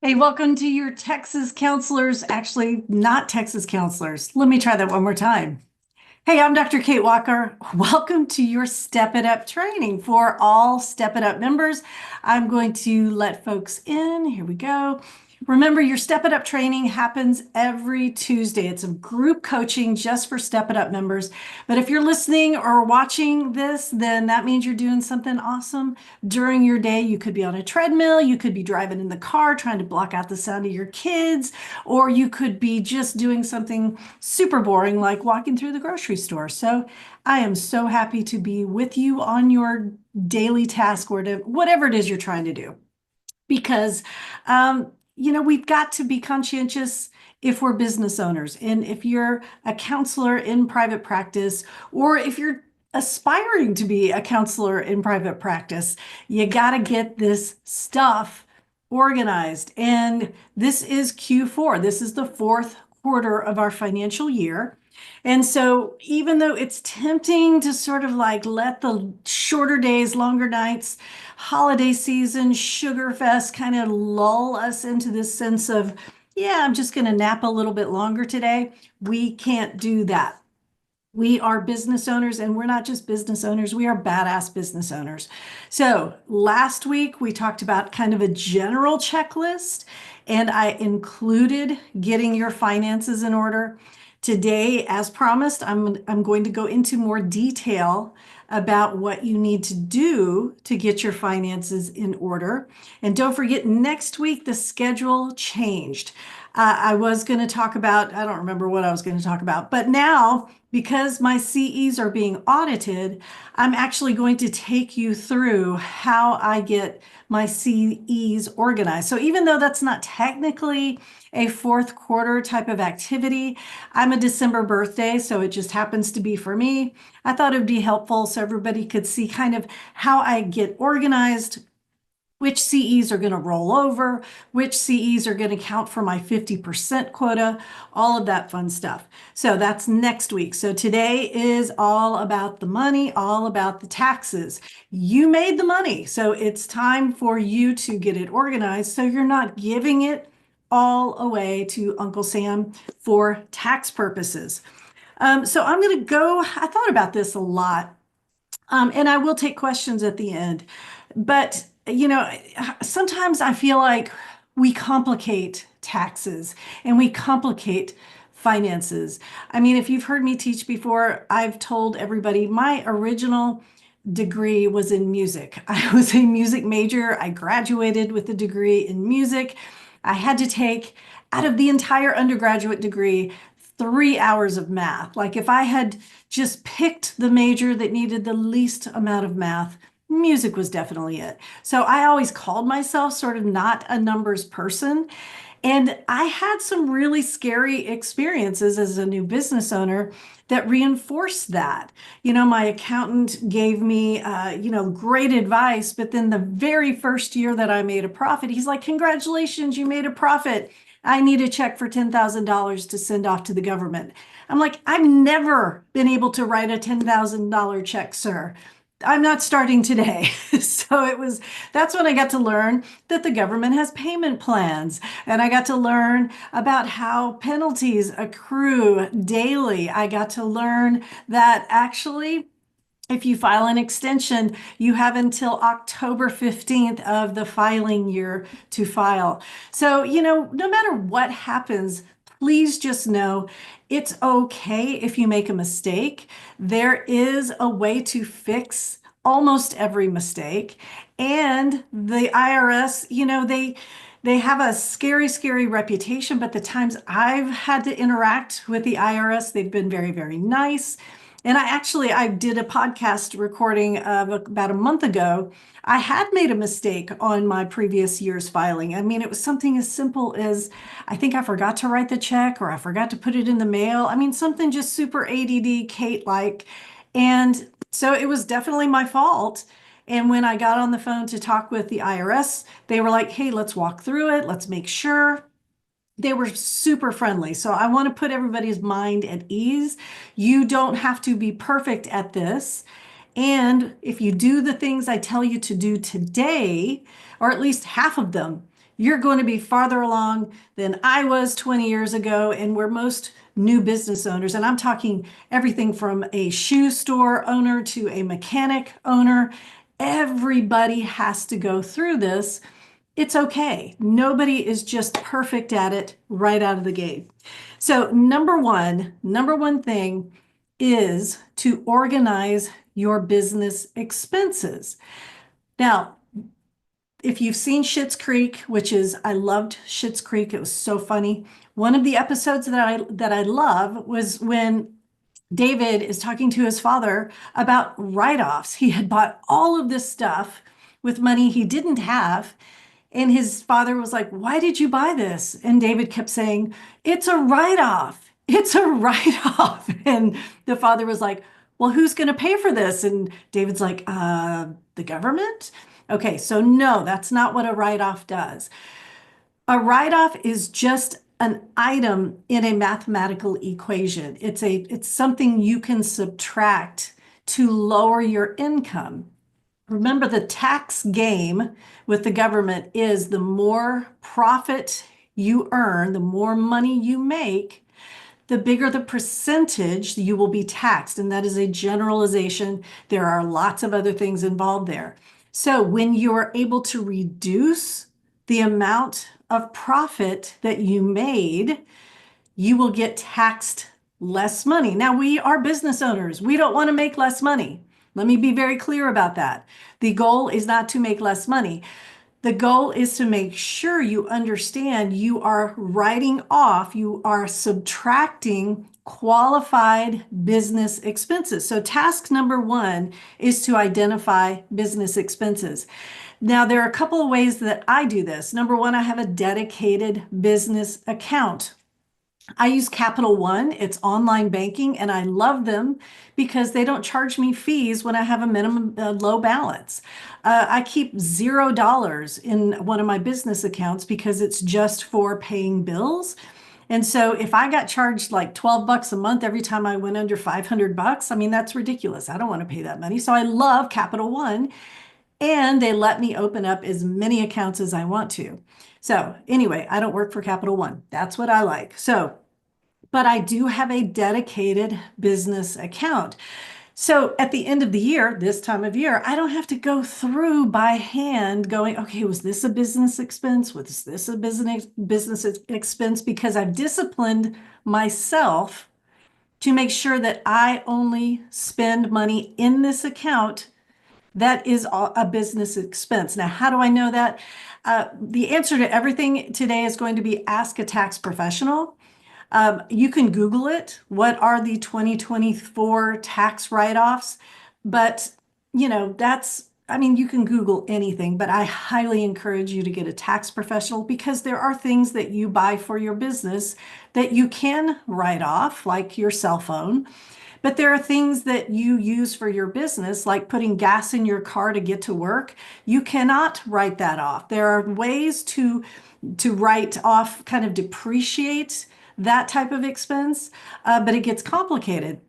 Hey, welcome to your Texas counselors. Actually, not Texas counselors. Let me try that one more time. Hey, I'm Dr. Kate Walker. Welcome to your Step It Up training for all Step It Up members. I'm going to let folks in. Here we go. Remember, your Step It Up training happens every Tuesday. It's a group coaching just for Step It Up members. But if you're listening or watching this, then that means you're doing something awesome during your day. You could be on a treadmill, you could be driving in the car trying to block out the sound of your kids, or you could be just doing something super boring like walking through the grocery store. So I am so happy to be with you on your daily task or to whatever it is you're trying to do. Because we've got to be conscientious if we're business owners. And if you're a counselor in private practice, or if you're aspiring to be a counselor in private practice, you got to get this stuff organized. And this is Q4. This is the fourth quarter of our financial year. And so even though it's tempting to sort of like let the shorter days, longer nights, holiday season, sugar fest kind of lull us into this sense of, yeah, I'm just going to nap a little bit longer today, we can't do that. We are business owners, and we're not just business owners, we are badass business owners. So last week we talked about kind of a general checklist, and I included getting your finances in order. Today, as promised, I'm going to go into more detail about what you need to do to get your finances in order. And don't forget, next week the schedule changed. I was going to talk about, I don't remember what I was going to talk about, but now because my CEs are being audited, I'm actually going to take you through how I get my CEs organized. So even though that's not technically a fourth quarter type of activity, I'm a December birthday, so it just happens to be for me. I thought it would be helpful so everybody could see kind of how I get organized, which CEs are going to roll over, which CEs are going to count for my 50% quota, all of that fun stuff. So that's next week. So today is all about the money, all about the taxes. You made the money, so it's time for you to get it organized so you're not giving it all away to Uncle Sam for tax purposes. So I'm going to go, I thought about this a lot, and I will take questions at the end. But, sometimes I feel like we complicate taxes and we complicate finances. I mean, if you've heard me teach before, I've told everybody my original degree was in music. I was a music major. I graduated with a degree in music. I had to take, out of the entire undergraduate degree, 3 hours of math. Like if I had just picked the major that needed the least amount of math, music was definitely it. So I always called myself sort of not a numbers person. And I had some really scary experiences as a new business owner that reinforced that. My accountant gave me, great advice, but then the very first year that I made a profit, he's like, congratulations, you made a profit. I need a check for $10,000 to send off to the government. I'm like, I've never been able to write a $10,000 check, sir. I'm not starting today. So that's when I got to learn that the government has payment plans. And I got to learn about how penalties accrue daily. I got to learn that actually, if you file an extension, you have until October 15th of the filing year to file. So, no matter what happens, please just know it's okay if you make a mistake. There is a way to fix almost every mistake. And the IRS, they have a scary, scary reputation, but the times I've had to interact with the IRS, they've been very, very nice. And I did a podcast recording of about a month ago. I had made a mistake on my previous year's filing. I mean, it was something as simple as I think I forgot to write the check or I forgot to put it in the mail. I mean, something just super ADD Kate-like. And so it was definitely my fault. And when I got on the phone to talk with the IRS, they were like, hey, let's walk through it. Let's make sure. They were super friendly. So I want to put everybody's mind at ease. You don't have to be perfect at this. And if you do the things I tell you to do today, or at least half of them, you're going to be farther along than I was 20 years ago, and where most new business owners, and I'm talking everything from a shoe store owner to a mechanic owner, everybody has to go through this. It's okay. Nobody is just perfect at it right out of the gate. So number one thing is to organize your business expenses. Now, if you've seen Schitt's Creek, which is, I loved Schitt's Creek. It was so funny. One of the episodes that I love was when David is talking to his father about write-offs. He had bought all of this stuff with money he didn't have. And his father was like, "Why did you buy this?" And David kept saying, "It's a write-off. It's a write-off." And the father was like, "Well, who's going to pay for this?" And David's like, the government? Okay, so no, that's not what a write-off does. A write-off is just an item in a mathematical equation. It's something you can subtract to lower your income. Remember, the tax game with the government is the more profit you earn, the more money you make, the bigger the percentage you will be taxed. And that is a generalization. There are lots of other things involved there. So when you are able to reduce the amount of profit that you made, you will get taxed less money. Now, we are business owners. We don't want to make less money. Let me be very clear about that. The goal is not to make less money. The goal is to make sure you understand you are writing off, you are subtracting qualified business expenses. So task number one is to identify business expenses. Now, there are a couple of ways that I do this. Number one, I have a dedicated business account. I use Capital One. It's online banking, and I love them because they don't charge me fees when I have a minimum low balance. I keep $0 in one of my business accounts because it's just for paying bills. And so if I got charged like 12 bucks a month every time I went under 500 bucks, I mean, that's ridiculous. I don't want to pay that money. So I love Capital One, and they let me open up as many accounts as I want to. So anyway, I don't work for Capital One. That's what I like. So, but I do have a dedicated business account. So at the end of the year, this time of year, I don't have to go through by hand going, okay, was this a business expense? Was this a business expense? Because I've disciplined myself to make sure that I only spend money in this account that is a business expense. Now, how do I know that? The answer to everything today is going to be ask a tax professional. You can Google it. What are the 2024 tax write-offs? But, I mean, you can Google anything, but I highly encourage you to get a tax professional because there are things that you buy for your business that you can write off, like your cell phone. But there are things that you use for your business, like putting gas in your car to get to work. You cannot write that off. There are ways to write off, kind of depreciate that type of expense, but it gets complicated.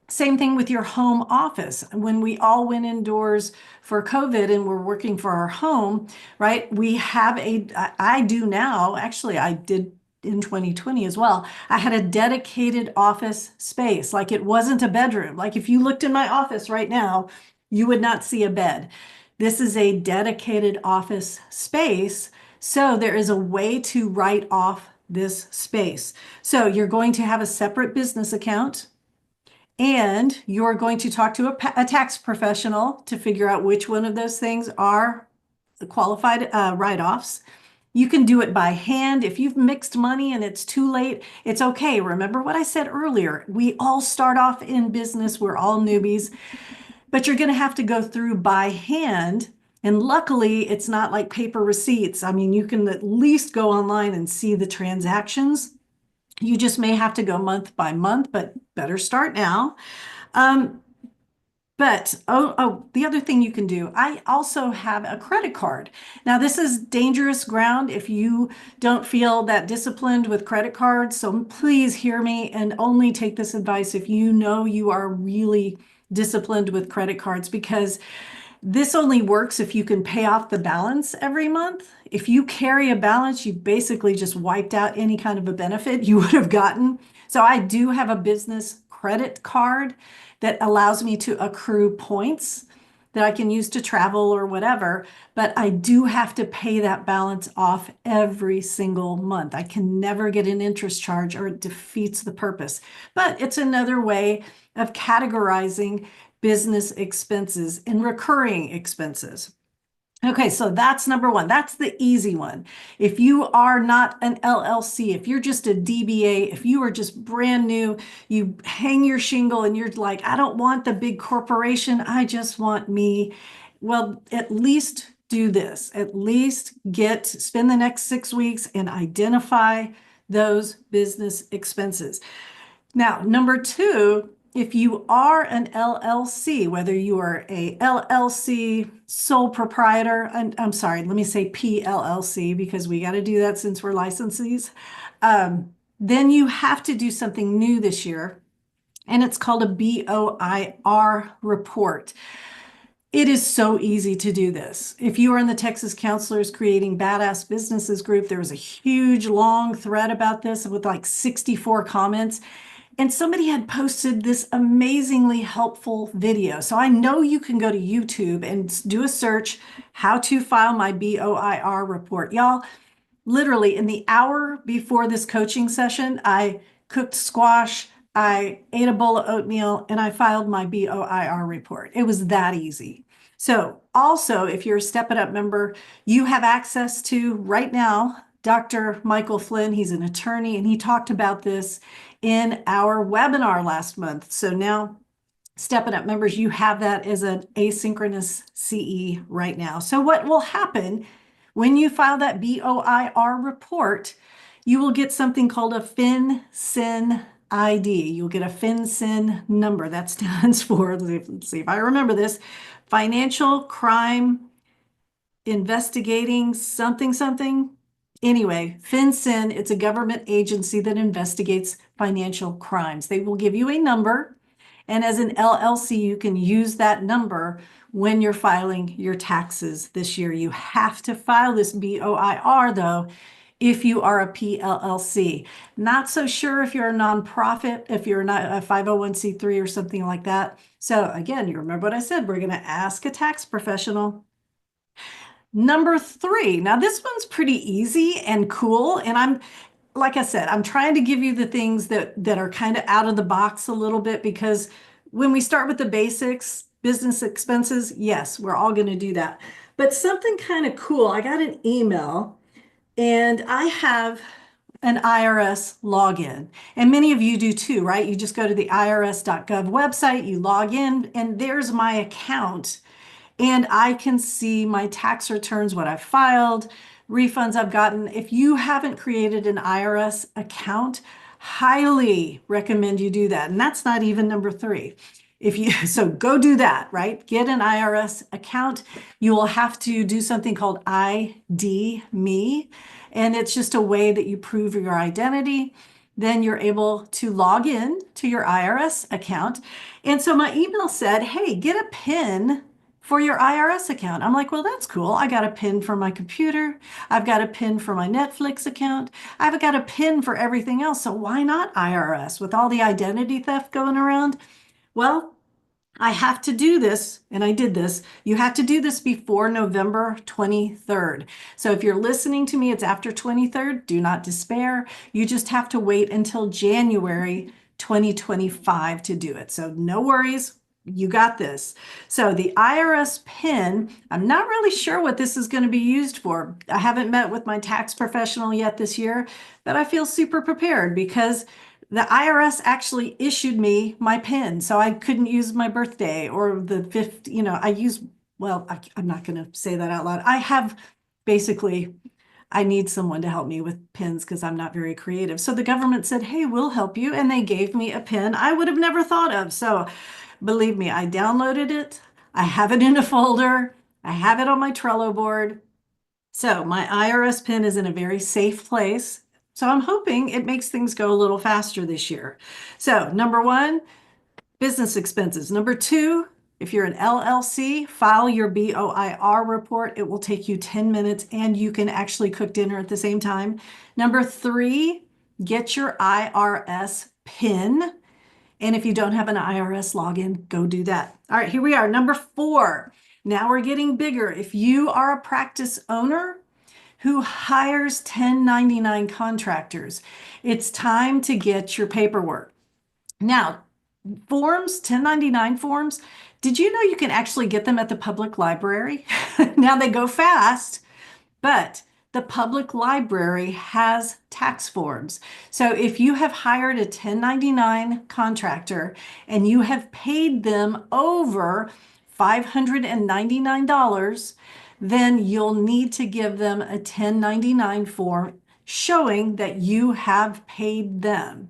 Same thing with your home office. When we all went indoors for COVID and we're working for our home, right? I do now, actually, I did in 2020 as well. I had a dedicated office space. Like it wasn't a bedroom. Like if you looked in my office right now, you would not see a bed. This is a dedicated office space. So there is a way to write off this space. So you're going to have a separate business account, and you're going to talk to a tax professional to figure out which one of those things are qualified write-offs. You can do it by hand. If you've mixed money and it's too late, it's okay. Remember what I said earlier. We all start off in business. We're all newbies, but you're going to have to go through by hand. And luckily, it's not like paper receipts. I mean, you can at least go online and see the transactions. You just may have to go month by month, but better start now. But the other thing you can do, I also have a credit card. Now, this is dangerous ground if you don't feel that disciplined with credit cards. So please hear me and only take this advice if you know you are really disciplined with credit cards, because this only works if you can pay off the balance every month. If you carry a balance, you basically just wiped out any kind of a benefit you would have gotten. So I do have a business credit card that allows me to accrue points that I can use to travel or whatever, but I do have to pay that balance off every single month. I can never get an interest charge or it defeats the purpose. But it's another way of categorizing business expenses and recurring expenses. Okay, so that's number one. That's the easy one. If you are not an LLC, if you're just a DBA, if you are just brand new, you hang your shingle and you're like, I don't want the big corporation, I just want me. Well, at least do this. At least spend the next 6 weeks and identify those business expenses. Now, number two, if you are an LLC, whether you are a LLC sole proprietor, I'm sorry, let me say PLLC because we got to do that since we're licensees, then you have to do something new this year, and it's called a BOIR report. It is so easy to do this. If you are in the Texas Counselors Creating Badass Businesses group, there was a huge long thread about this with like 64 comments. And somebody had posted this amazingly helpful video. So I know you can go to YouTube and do a search, how to file my BOIR report. Y'all, literally in the hour before this coaching session, I cooked squash, I ate a bowl of oatmeal, and I filed my BOIR report. It was that easy. So also, if you're a Step It Up member, you have access to right now Dr. Michael Flynn. He's an attorney, and he talked about this in our webinar last month. So now, Step It Up members, you have that as an asynchronous CE right now. So what will happen when you file that BOIR report, you will get something called a FinCEN ID. You'll get a FinCEN number. That stands for, let's see if I remember this, Financial Crime Investigating something something. Anyway, FinCEN, it's a government agency that investigates financial crimes. They will give you a number, and as an LLC, you can use that number when you're filing your taxes this year. You have to file this BOIR, though, if you are a PLLC. Not so sure if you're a nonprofit, if you're not a 501c3 or something like that. So again, you remember what I said, we're going to ask a tax professional. Number three, now this one's pretty easy and cool, and like I said, I'm trying to give you the things that are kind of out of the box a little bit, because when we start with the basics, business expenses, yes, we're all going to do that. But something kind of cool, I got an email, and I have an IRS login, and many of you do too, right? You just go to the irs.gov website, you log in, and there's my account. And I can see my tax returns, what I've filed, refunds I've gotten. If you haven't created an IRS account, highly recommend you do that. And that's not even number three. So go do that, right? Get an IRS account. You will have to do something called ID Me. And it's just a way that you prove your identity. Then you're able to log in to your IRS account. And so my email said, hey, get a PIN for your IRS account. I'm like, well, that's cool. I got a PIN for my computer. I've got a PIN for my Netflix account. I've got a PIN for everything else. So why not IRS with all the identity theft going around? Well, I have to do this, and I did this. You have to do this before November 23rd. So if you're listening to me, it's after 23rd. Do not despair. You just have to wait until January 2025 to do it. So no worries. You got this. So the IRS PIN, I'm not really sure what this is going to be used for. I haven't met with my tax professional yet this year, but I feel super prepared because the IRS actually issued me my PIN. So I couldn't use my birthday or the fifth, I'm not going to say that out loud. I need someone to help me with pins because I'm not very creative. So the government said, hey, we'll help you. And they gave me a PIN I would have never thought of. So believe me, I downloaded it. I have it in a folder. I have it on my Trello board. So my IRS PIN is in a very safe place. So I'm hoping it makes things go a little faster this year. So number one, business expenses. Number two, If you're an LLC, file your BOIR report. It will take you 10 minutes and you can actually cook dinner at the same time. Number 3, get your IRS PIN. And if you don't have an IRS login, go do that. All right, here we are. Number 4. Now we're getting bigger. If you are a practice owner who hires 1099 contractors, it's time to get your paperwork. Now, forms, 1099 forms, did you know you can actually get them at the public library? Now they go fast, but the public library has tax forms. So if you have hired a 1099 contractor and you have paid them over $599, then you'll need to give them a 1099 form showing that you have paid them.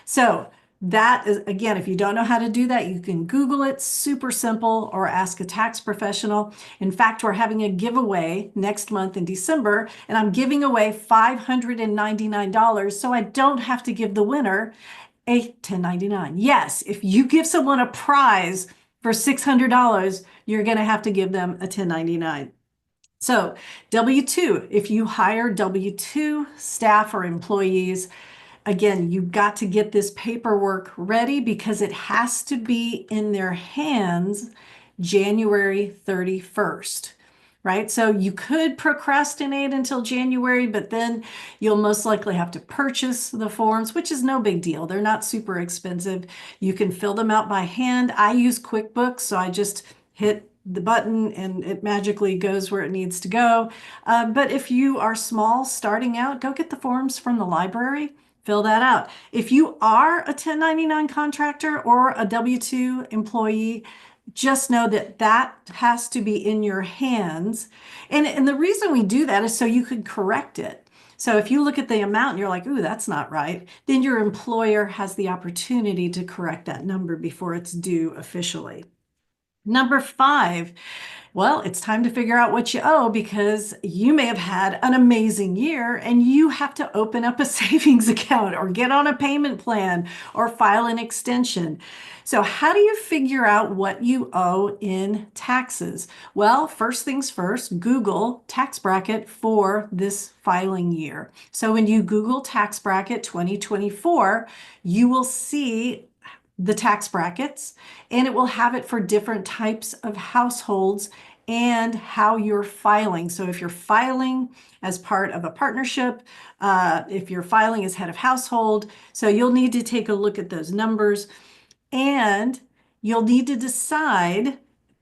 So that is, again, if you don't know how to do that, you can Google it, super simple, or ask a tax professional. In fact, we're having a giveaway next month in December, and I'm giving away $599, so I don't have to give the winner a 1099. Yes, if you give someone a prize for $600, you're going to have to give them a 1099. So W-2, if you hire W-2 staff or employees, again, you've got to get this paperwork ready because it has to be in their hands January 31st, right? So you could procrastinate until January, but then you'll most likely have to purchase the forms, which is no big deal. They're not super expensive. You can fill them out by hand. I use QuickBooks, so I just hit the button and it magically goes where it needs to go. But if you are small, starting out, go get the forms from the library. Fill that out. If you are a 1099 contractor or a W-2 employee, just know that that has to be in your hands. And the reason we do that is so you could correct it. So if you look at the amount and you're like, ooh, that's not right, then your employer has the opportunity to correct that number before it's due officially. Number 5, well, it's time to figure out what you owe because you may have had an amazing year and you have to open up a savings account or get on a payment plan or file an extension. So how do you figure out what you owe in taxes? Well, first things first, Google tax bracket for this filing year. So when you Google tax bracket 2024, you will see the tax brackets, and it will have it for different types of households and how you're filing. So if you're filing as part of a partnership, if you're filing as head of household, so you'll need to take a look at those numbers and you'll need to decide,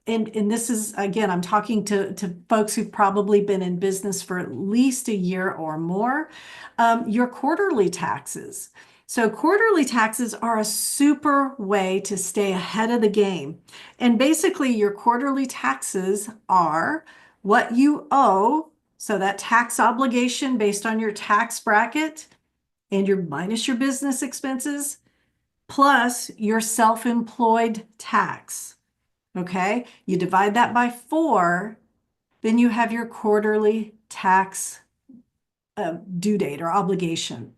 and this is, again, I'm talking to folks who've probably been in business for at least a year or more, your quarterly taxes. So quarterly taxes are a super way to stay ahead of the game. And basically your quarterly taxes are what you owe, so that tax obligation based on your tax bracket and your minus your business expenses, plus your self-employed tax. Okay, you divide that by 4, then you have your quarterly tax due date or obligation.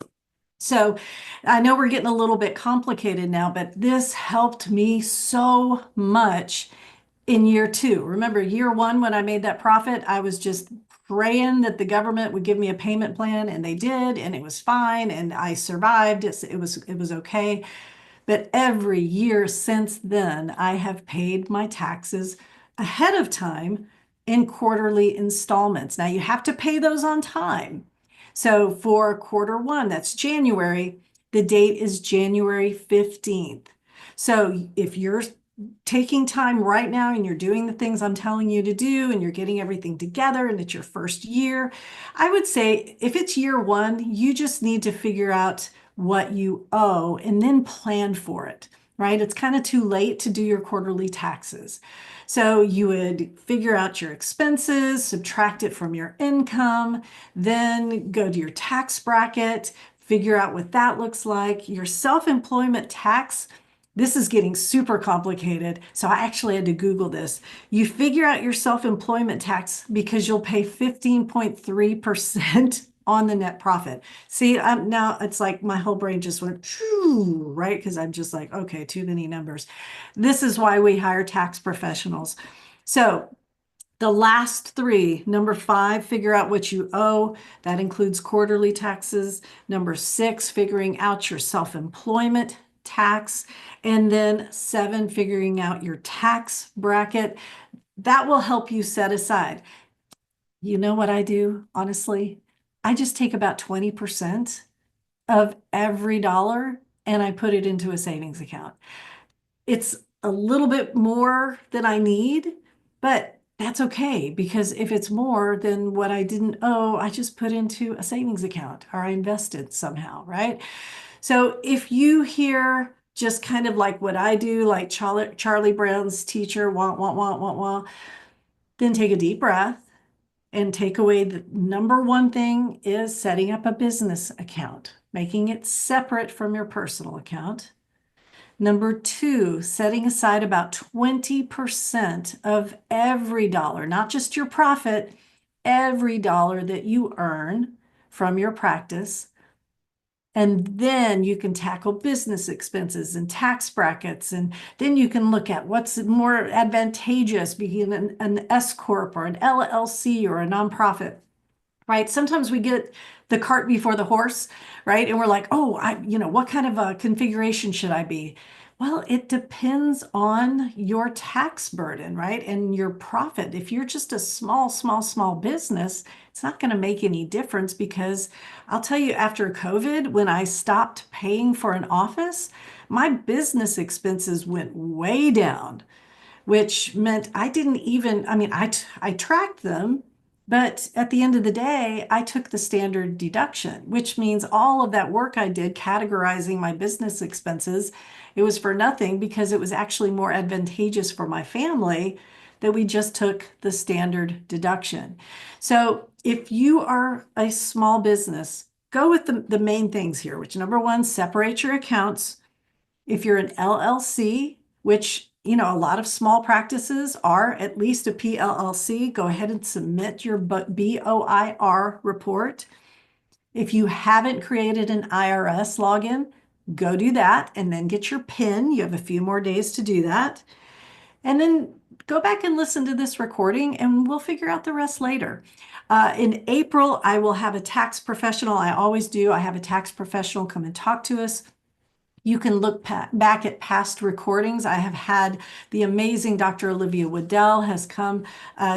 So I know we're getting a little bit complicated now, but this helped me so much in year 2. Remember, year 1, when I made that profit, I was just praying that the government would give me a payment plan, and they did, and it was fine, and I survived. It was okay. But every year since then, I have paid my taxes ahead of time in quarterly installments. Now you have to pay those on time. So for quarter 1, that's January, the date is January 15th. So if you're taking time right now and you're doing the things I'm telling you to do and you're getting everything together and it's your first year, I would say if it's year 1, you just need to figure out what you owe and then plan for it, right? It's kind of too late to do your quarterly taxes. So you would figure out your expenses, subtract it from your income, then go to your tax bracket, figure out what that looks like. Your self-employment tax, this is getting super complicated. So I actually had to Google this. You figure out your self-employment tax because you'll pay 15.3% on the net profit. See, now it's like my whole brain just went, "Phew," right? Because I'm just like, okay, too many numbers. This is why we hire tax professionals. So the last three, number five, figure out what you owe. That includes quarterly taxes. Number six, figuring out your self-employment tax. And then seven, figuring out your tax bracket. That will help you set aside. You know what I do, honestly? I just take about 20% of every dollar and I put it into a savings account. It's a little bit more than I need, but that's okay because if it's more than what I didn't owe, I just put into a savings account or I invested somehow, right? So if you hear just kind of like what I do, like Charlie Brown's teacher, want, then take a deep breath and take away the number one thing is setting up a business account, making it separate from your personal account. Number two, setting aside about 20% of every dollar, not just your profit, every dollar that you earn from your practice. And then you can tackle business expenses and tax brackets. And then you can look at what's more advantageous, being an S Corp or an LLC or a nonprofit, right? Sometimes we get the cart before the horse, right? And we're like, oh, what kind of a configuration should I be? Well, it depends on your tax burden, right? And your profit. If you're just a small business, it's not going to make any difference because I'll tell you, after COVID, when I stopped paying for an office, my business expenses went way down, which meant I didn't even, I mean, I tracked them, but at the end of the day, I took the standard deduction, which means all of that work I did categorizing my business expenses, it was for nothing because it was actually more advantageous for my family that we just took the standard deduction. So if you are a small business, go with the main things here, which number one, separate your accounts. If you're an LLC, which a lot of small practices are at least a PLLC, go ahead and submit your BOIR report. If you haven't created an IRS login, go do that and then get your PIN. You have a few more days to do that. And then go back and listen to this recording and we'll figure out the rest later. In April, I will have a tax professional. I always do. I have a tax professional come and talk to us. You can look back at past recordings. I have had the amazing Dr. Olivia Waddell has come.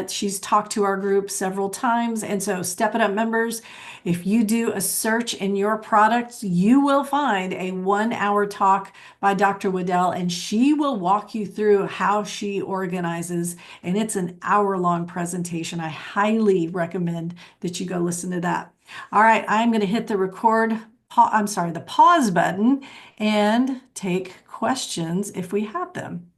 She's talked to our group several times. And so Step It Up members, if you do a search in your products, you will find a 1-hour talk by Dr. Waddell, and she will walk you through how she organizes. And it's an hour-long presentation. I highly recommend that you go listen to that. All right, I'm going to hit the the pause button and take questions if we have them.